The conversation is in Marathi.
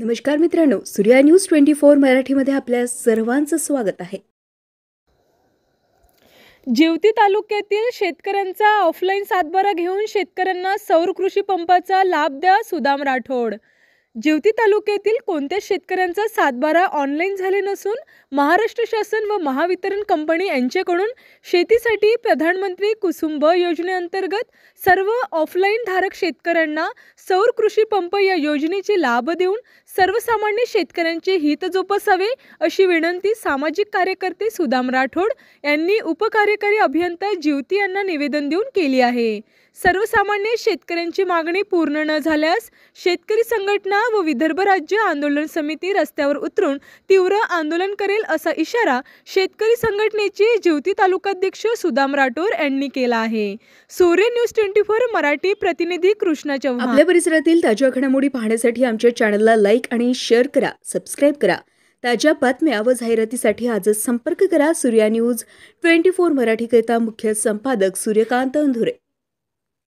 नमस्कार मित्रांनो, सूर्या न्यूज 24 मराठीमध्ये आपल्या सर्वांचं स्वागत आहे. जिवती तालुक्यातील शेतकऱ्यांचा ऑफलाईन सातबारा घेऊन शेतकऱ्यांना सौर कृषी पंपाचा लाभ द्या, सुदाम राठोड. जिवती तालुक्यातील कोणत्या शेतकऱ्यांचा सातबारा ऑनलाईन झाले नसून महाराष्ट्र शासन व महावितरण कंपनी यांच्याकडून शेतीसाठी प्रधानमंत्री कुसुम योजनेअंतर्गत सर्व ऑफलाईन धारक शेतकऱ्यांना सौर कृषी पंप या योजनेचे लाभ देऊन सर्वसामान्य शेतकऱ्यांचे हित जोपासावे अशी विनंती सामाजिक कार्यकर्ते सुदाम राठोड यांनी उपकार्यकारी अभियंता जिवती यांना निवेदन देऊन केली आहे. सर्वसामान्य शेतकऱ्यांची मागणी पूर्ण न झाल्यास शेतकरी संघटना व विदर्भ राज्य आंदोलन समिती रस्त्यावर उतरून तीव्र आंदोलन करेल असा इशारा शेतकरी संघटनेचे जिवती तालुकाध्यक्ष सुदाम राठोड यांनी केला आहे. सूर्य न्यूज 24 मराठी प्रतिनिधी कृष्णा चव्हाण. आपल्या परिसरातील ताज्या घडामोडी पाहण्यासाठी आमच्या चॅनलला लाईक आणि शेअर करा, सबस्क्राईब करा. ताज्या बातम्या व जाहिरातीसाठी आजच संपर्क करा. सूर्या न्यूज 24 मराठीकरिता मुख्य संपादक सूर्यकांत अंधुरे.